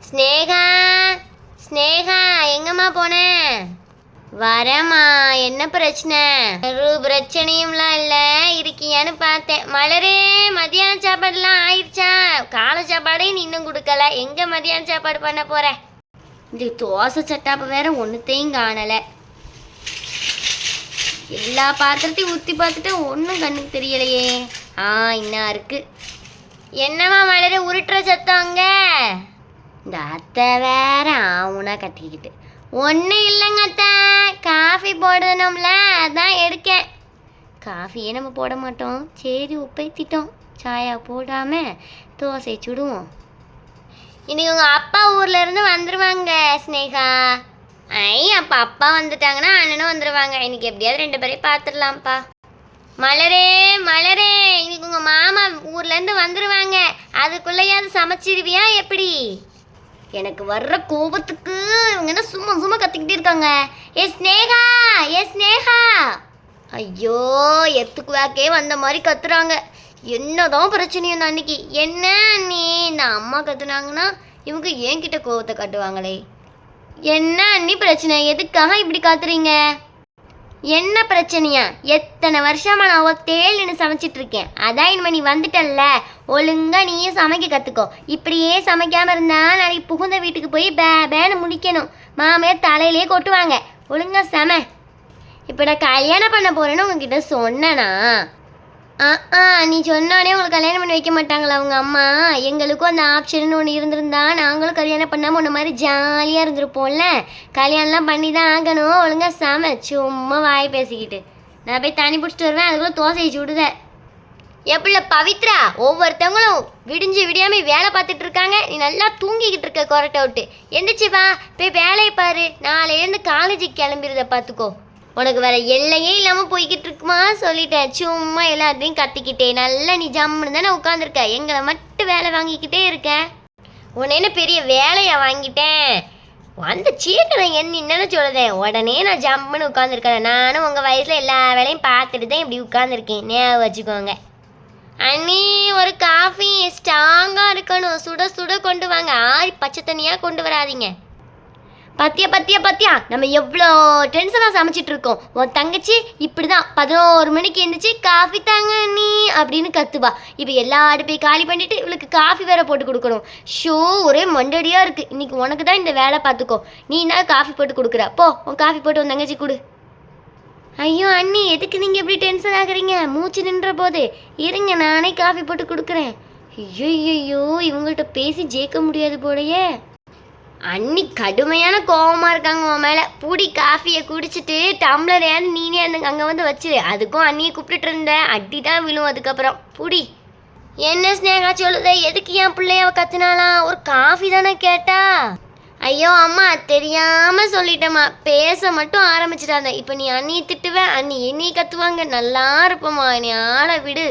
ஸ்னேகா, ஸ்னேகா எங்கம்மா போன? வரேம்மா. என்ன பிரச்சனை? ஒரு பிரச்சனையும்லாம் இல்லை, இருக்கியான்னு பார்த்தேன். மலரே, மதியான சாப்பாடுலாம் ஆயிடுச்சா? காலை சாப்பாடே நீ இன்னும் கொடுக்கல. எங்கே மதியான சாப்பாடு பண்ண போற? இந்த தோசை சட்டாப்பை வேற ஒன்றுத்தையும் காணலை. எல்லா பாத்திரத்தையும் ஊற்றி பார்த்துட்டு ஒன்றும் கண்ணுக்கு தெரியலையே. இன்னும் இருக்கு. என்னம்மா மலரே உருட்டுற சத்தம் அங்க? இந்த அத்தை வேற ஆவுனா கத்திக்கிட்டு. ஒன்றும் இல்லைங்க அத்தை, காஃபி போடணும்ல, அதான் எடுக்கேன். காஃபியே நம்ம போட மாட்டோம், சரி உப்பைத்திட்டோம். சாயா போடாமல் தோசை சுடுவோம். இன்னைக்கு உங்கள் அப்பா ஊரில் இருந்து வந்துடுவாங்க ஸ்னேகா. அப்போ அப்பா வந்துட்டாங்கன்னா அண்ணனும் வந்துடுவாங்க. இன்னைக்கு எப்படியாவது 2 பேரையும் பார்த்துடலாம்ப்பா. மலரே, மலரே, இன்னைக்கு உங்கள் மாமா ஊர்லேருந்து வந்துடுவாங்க. அதுக்குள்ளேயாவது சமைச்சிருவியா எப்படி? எனக்கு வர்ற கோபத்துக்கு இவங்க என்ன சும்மா சும்மா கத்திக்கிட்டே இருக்காங்க. ஏ ஸ்னேகா, ஏ ஸ்னேகா. ஐயோ, எத்துக்குவாக்கே வந்த மாதிரி கத்துறாங்க. என்னதான் பிரச்சனையும் இந்த அன்னைக்கு. என்ன அண்ணி, இந்த அம்மா கத்துனாங்கன்னா இவங்க என்கிட்ட கோபத்தை காட்டுவாங்களே. என்ன அண்ணி பிரச்சனை? எதுக்காக இப்படி காத்துறீங்க? என்ன பிரச்சனையா? எத்தனை வருஷமா நான் ஒத்தேல் நின்று சமைச்சிட்டு இருக்கேன். அதான் இனிமே நீ வந்துட்டல்ல, ஒழுங்கா நீயே சமைக்க கற்றுக்கோ. இப்படியே சமைக்காமல் இருந்தா நாளைக்கு புகுந்த வீட்டுக்கு போய் பேன்னு முடிக்கணும். மாமையார் தலையிலே கொட்டுவாங்க. ஒழுங்கா சமை. இப்போ நான் கல்யாணம் பண்ண போறேன்னு உங்ககிட்ட சொன்னேனா? நீ சொன்னானே உங்களுக்கு கல்யாணம் பண்ணி வைக்க மாட்டாங்களா அவங்க அம்மா? எங்களுக்கும் அந்த ஆப்ஷன் ஒன்று இருந்திருந்தா நாங்களும் கல்யாணம் பண்ணாமல் ஒன்று மாதிரி ஜாலியாக இருந்திருப்போம்ல. கல்யாணம்லாம் பண்ணி தான் ஆகணும். ஒழுங்காக சமை. சும்மா வாய் பேசிக்கிட்டு நான் போய் தண்ணி பிடிச்சிட்டு வருவேன். அதுக்குள்ளே தோசையை சுடுதேன். எப்படில பவித்ரா, ஒவ்வொருத்தவங்களும் விடிஞ்சு விடியாமல் வேலை பார்த்துட்டு இருக்காங்க. நீ நல்லா தூங்கிக்கிட்டு இருக்க கொரட்டை விட்டு. எந்திரிச்சு வா, போய் வேலையை பாரு. நாளையிலேருந்து காலேஜுக்கு கிளம்பிடுறத பார்த்துக்கோ. உனக்கு வேற எல்லையே இல்லாமல் போய்கிட்டு இருக்குமா சொல்லிட்டேன். சும்மா எல்லாத்தையும் கத்திக்கிட்டே நல்லா நீ ஜம்முன்னு தானே உட்காந்துருக்க. எங்களை மட்டும் வேலை வாங்கிக்கிட்டே இருக்க. உன்னை என்ன பெரிய வேலையா வாங்கிட்டேன்? அந்த சீக்கிரம் என்னன்னு சொல்லுதேன். உடனே நான் ஜம்முன்னு உட்காந்துருக்கேன். நானும் உங்கள் வயசில் எல்லா வேலையும் பார்த்துட்டு தான் இப்படி உட்காந்துருக்கேன். ஞாபகம் வச்சுக்கோங்க. அண்ணி, ஒரு காஃபி ஸ்ட்ராங்காக இருக்கணும். சுட சுட கொண்டு வாங்க. ஆறி பச்சை தண்ணியாக கொண்டு வராதிங்க. பத்தியா நம்ம எவ்வளோ டென்ஷனாக சமைச்சிட்டு இருக்கோம். உன் தங்கச்சி இப்படி தான் 11 மணிக்கு எழுந்திரிச்சு காஃபி தாங்க நீ அப்படின்னு கத்துவா. இப்போ எல்லா அடுப்பையும் காலி பண்ணிட்டு இவளுக்கு காஃபி வேற போட்டு கொடுக்கணும். ஒரே மண்டடியாக இருக்குது. இன்னைக்கு உனக்கு தான் இந்த வேலை பார்த்துக்கோ. நீ தான் காஃபி போட்டு கொடுக்குற. போ, உன் காஃபி போட்டு உன் தங்கச்சி கொடு. ஐயோ அண்ணி, எதுக்கு நீங்கள் எப்படி டென்ஷன் ஆகுறீங்க? மூச்சு நின்ற போது இருங்க, நானே காஃபி போட்டு கொடுக்குறேன். ஐயோ, இவங்கள்ட்ட பேசி ஜெயிக்க முடியாது போலையே. அண்ணி கடுமையான கோபமாக இருக்காங்க உன் மேலே. பூடி காஃபியை குடிச்சிட்டு டம்ளர் ஏன்னு நீனே அங்கே வந்து வச்சிரு. அதுக்கும் அண்ணியை கூப்பிட்டுட்டு இருந்தேன். அடி தான் விழும் அதுக்கப்புறம். பூடி. என்ன ஸ்னேகா சொல்லுத? எதுக்கு என் பிள்ளைய கத்துனாலாம்? ஒரு காஃபி தானே கேட்டா? ஐயோ அம்மா, தெரியாமல் சொல்லிட்டேம்மா. பேச மட்டும் ஆரம்பிச்சிட்டாங்க. இப்போ நீ அண்ணியை திட்டுவேன், அண்ணி என்னையை கத்துவாங்க. நல்லா இருப்பம்மா, நீ ஆளை விடு.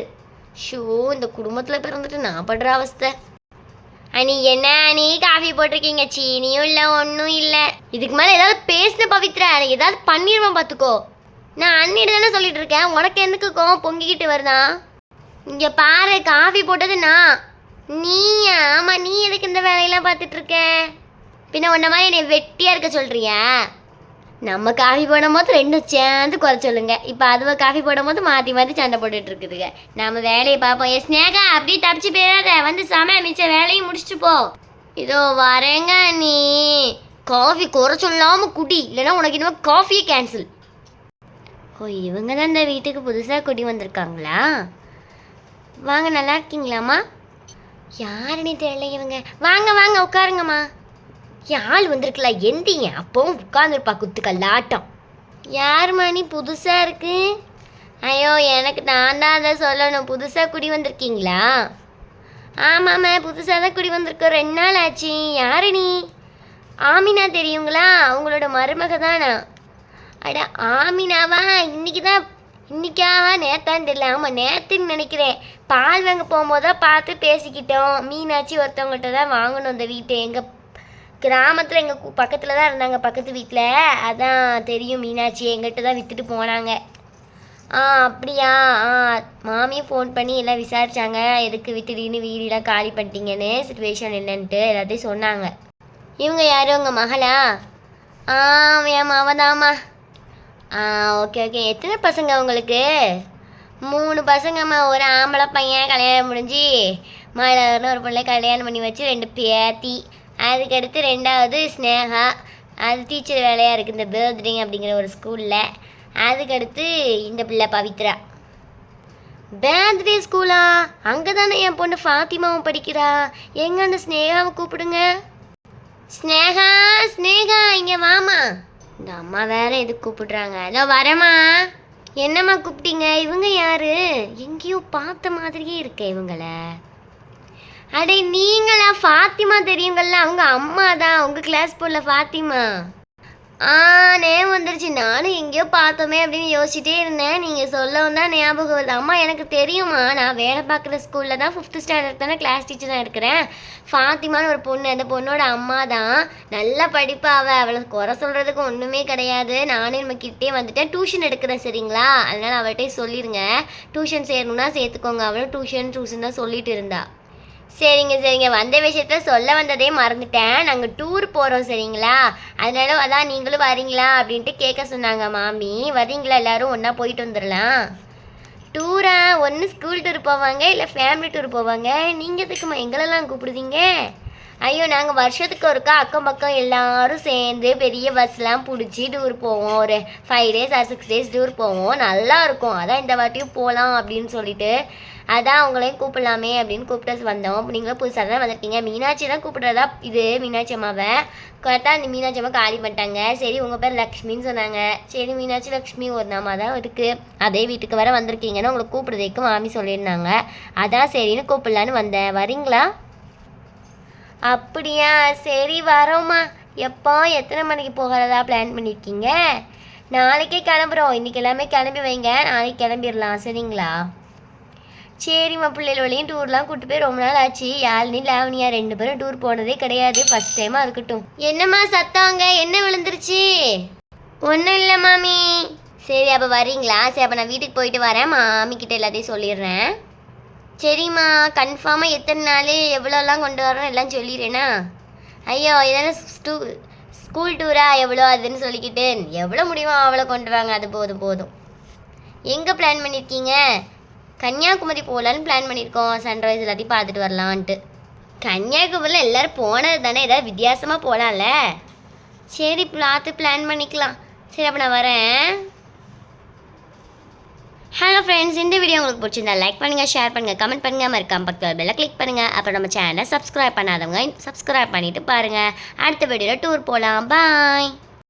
இந்த குடும்பத்தில் பிறந்துட்டு நான் படுற அவஸ்தை. அண்ணி, என்ன அண்ணி காஃபி போட்டிருக்கீங்க? சீனியும் இல்லை, ஒன்றும் இல்லை. இதுக்கு மேலே ஏதாவது பேசின பவித்ரா, ஏதாவது பண்ணிடுவேன் பார்த்துக்கோ. நான் அண்ணிட்டு தானே சொல்லிட்டு இருக்கேன். உனக்கு எதுக்கு கோவம் பொங்கிக்கிட்டு வருதா? இங்கே பாரு, காஃபி போட்டது நான். நீயா? ஆமாம், நீ எதுக்கு இந்த வேலையெல்லாம் பார்த்துட்டு இருக்க? பின்ன உன்ன மாதிரி என்னை வெட்டியாக இருக்க சொல்கிறியா? நம்ம காஃபி போடும் போது 2 சேர்ந்து குறை சொல்லுங்க. இப்போ அதுவை காஃபி போடும் போது மாற்றி சண்டை போட்டுட்டு இருக்குதுங்க. நம்ம வேலையை பார்ப்போம். ஸ்னேகா, அப்படியே தப்பிச்சு போயிடாத. வந்து மிச்ச வேலையும் முடிச்சுட்டு போ. இதோ வரேங்க. நீ காஃபி குறை சொல்லாமல் குடி, இல்லைன்னா உனக்கு இன்னும் காஃபியே கேன்சல். இவங்க தான் இந்த வீட்டுக்கு புதுசாக குடி வந்திருக்காங்களா? வாங்க, நல்லா இருக்கீங்களாம்மா? யாருன்னு தெரியல இவங்க. வாங்க உட்காருங்கம்மா. ஆள் வந்திருக்கல, எந்திங்க. அப்பவும் உட்காந்துருப்பா குத்துக்கல்லாட்டம். யார் மணி புதுசாக இருக்கு? ஐயோ, எனக்கு நான் தான் அதை சொல்லணும். புதுசாக குடி வந்திருக்கீங்களா? ஆமாம்மா, புதுசாக தான் குடி வந்திருக்கோம். 2 நாள் ஆச்சு. யாரு நீ? ஆமினா தெரியுங்களா? அவங்களோட மருமக தானா? அட ஆமினாவா? இன்னைக்கா நேத்தான்னு தெரியல. ஆமாம், நேற்றுன்னு நினைக்கிறேன். பால் வாங்க போகும்போதான் பார்த்து பேசிக்கிட்டோம். மீனாட்சி ஒருத்தவங்கள்ட்ட தான் வாங்கணும் இந்த வீட்டை. எங்கள் கிராமத்தில் எங்கள் பக்கத்தில் தான் இருந்தாங்க, பக்கத்து வீட்டில். அதான் தெரியும் மீனாட்சி. எங்கள்கிட்ட தான் விற்றுட்டு போனாங்க. அப்படியா? மாமியும் ஃபோன் பண்ணி எல்லாம் விசாரித்தாங்க. எதுக்கு விட்டுடின்னு வீடெல்லாம் காலி பண்ணிட்டீங்கன்னு, சிச்சுவேஷன் என்னன்ட்டு எல்லாத்தையும் சொன்னாங்க. இவங்க யாரும் உங்கள் மகளா? ஆ என் மவதாம்மா. ஆ ஓகே ஓகே. எத்தனை பசங்க உங்களுக்கு? 3 பசங்கம்மா. ஒரு ஆம்பளை பையன் கல்யாணம் முடிஞ்சு மலர்னு ஒரு பிள்ளை கல்யாணம் பண்ணி வச்சு 2 பேத்தி. அதுக்கடுத்து 2வது ஸ்னேகா. அது டீச்சர் வேலையாக இருக்குது இந்த பேர்த்டே அப்படிங்கிற ஒரு ஸ்கூலில். அதுக்கடுத்து இந்த பிள்ளை பவித்ரா. பேர்த்டே ஸ்கூலா? அங்கே தானே என் பொண்ணு ஃபாத்திமாவும் படிக்கிறா. எங்க அந்த ஸ்னேகாவை கூப்பிடுங்க. ஸ்னேகா ஸ்னேகா இங்கே வாமா. இந்த அம்மா வேற எதுக்கு கூப்பிடுறாங்க? அதோ வரேம்மா. என்னம்மா கூப்பிட்டீங்க? இவங்க யாரு? எங்கேயோ பார்த்த மாதிரியே இருக்க இவங்கள. அடே நீங்களா? ஃபாத்திமா தெரியுங்கள்ல, அவங்க அம்மா தான். உங்கள் கிளாஸ் போல ஃபாத்திமா. நேம் வந்துருச்சு. நானும் எங்கேயோ பார்த்தோமே அப்படின்னு யோசிச்சிட்டே இருந்தேன். நீங்கள் சொல்லவும் தான் ஞாபகம் வருது. அம்மா எனக்கு தெரியுமா, நான் வேலை பார்க்குற ஸ்கூலில் தான் 5th ஸ்டாண்டர்ட் தானே கிளாஸ் டீச்சராக இருக்கிறேன். ஃபாத்திமான்னு ஒரு பொண்ணு, அந்த பொண்ணோட அம்மா தான். நல்லா படிப்பா அவளை குறை சொல்கிறதுக்கு ஒன்றுமே கிடையாது. நானே நம்ம கிட்டே வந்துட்டேன். டியூஷன் எடுக்கிறேன் சரிங்களா? அதனால் அவள்கிட்டே சொல்லிடுங்க. டியூஷன் சேரணுன்னா சேர்த்துக்கோங்க. அவளும் டியூஷன் தான் சொல்லிட்டு இருந்தா. சரிங்க சரிங்க. வந்த விஷயத்த சொல்ல வந்ததே மறந்துட்டேன். நாங்கள் டூர் போகிறோம் சரிங்களா? அதனால அதான் நீங்களும் வரீங்களா அப்படின்ட்டு கேட்க சொன்னாங்க மாமி. வரீங்களா? எல்லோரும் ஒன்றா போயிட்டு வந்துடலாம். டூரா? ஒன்று ஸ்கூல் டூர் போவாங்க, இல்லை ஃபேமிலி டூர் போவாங்க. நீங்கள் எதுக்குமா எங்களெல்லாம் கூப்பிடுதீங்க? ஐயோ நாங்கள் வருஷத்துக்கு ஒருக்கா அக்கம் பக்கம் எல்லாரும் சேர்ந்து பெரிய பஸ்லாம் பிடிச்சி டூர் போவோம். ஒரு 5 days ஆர் 6 days டூர் போவோம். நல்லா இருக்கும். அதான் இந்த வாட்டியும் போகலாம் அப்படின்னு சொல்லிட்டு அதான் அவங்களையும் கூப்பிடலாமே அப்படின்னு கூப்பிட்டு வந்தோம். நீங்களும் புதுசாக தான் வந்திருக்கீங்க. மீனாட்சி தான் கூப்பிட்றதா. இது மீனாட்சி அம்மாவை கரெக்டாக அந்த மீனாட்சி அம்மா காலி பண்ணிட்டாங்க. சரி உங்கள் பேர் லக்ஷ்மின்னு சொன்னாங்க. சரி மீனாட்சி லக்ஷ்மி ஒரு நாம தான் இருக்குது. அதே வீட்டுக்கு வர வந்திருக்கீங்கன்னு உங்களை கூப்பிடுறதுக்கு மாமி சொல்லியிருந்தாங்க. அதான் சரின்னு கூப்பிடலான்னு வந்தேன். வரீங்களா? அப்படியா? சரி வரோம்மா. எப்போ எத்தனை மணிக்கு போகிறதா பிளான் பண்ணியிருக்கீங்க? நாளைக்கே கிளம்புறோம். இன்றைக்கி எல்லாமே கிளம்பி வைங்க, நாளைக்கு கிளம்பிடலாம் சரிங்களா? சரிம்மா. பிள்ளைகள் வழியும் டூர்லாம் கூப்பிட்டு போய் ரொம்ப நாள் ஆச்சு. யாழினி லாவணியா 2 பேரும் டூர் போனதே கிடையாது. ஃபஸ்ட் டைமாக இருக்கட்டும். என்னம்மா சத்தாங்க? என்ன விழுந்துருச்சு? ஒன்றும் இல்லை மாமி. சரி அப்போ வரீங்களா? சரி அப்போ நான் வீட்டுக்கு போயிட்டு வரேன். மாமிக்கிட்ட எல்லாத்தையும் சொல்லிடுறேன். சரிம்மா. கன்ஃபார்மாக எத்தனை நாள் எவ்வளோலாம் கொண்டு வரணும் எல்லாம் சொல்லிடுறேனா? ஐயோ இதெல்லாம் ஸ்கூல் டூரா? எவ்வளோ அதுன்னு சொல்லிக்கிட்டு எவ்வளோ முடியுமோ அவ்வளோ கொண்டு வாங்க. அது போதும் போதும். எங்கே பிளான் பண்ணியிருக்கீங்க? கன்னியாகுமரி போகலான்னு பிளான் பண்ணியிருக்கோம். சன்ரைஸ் எல்லாத்தையும் பார்த்துட்டு வரலான்ட்டு. கன்னியாகுமரியில் எல்லோரும் போனது தானே, ஏதாவது வித்தியாசமாக போகலாம்ல. சரி பார்த்து பிளான் பண்ணிக்கலாம். சரி அப்போ நான் வரேன். ஹலோ ஃப்ரெண்ட்ஸ், இந்த வீடியோ உங்களுக்கு பிடிச்சிருந்தா லைக் பண்ணுங்கள், ஷேர் பண்ணுங்கள், கமெண்ட் பண்ணுங்கள், மறக்காம பக்கத்தில் பெல்லை கிளிக் பண்ணுங்கள். அப்புறம் நம்ம சேனலை சப்ஸ்கிரைப் பண்ணாதவங்க சப்ஸ்கிரைப் பண்ணிவிட்டு பாருங்கள். அடுத்த வீடியோவில் டூர் போகலாம். பாய்.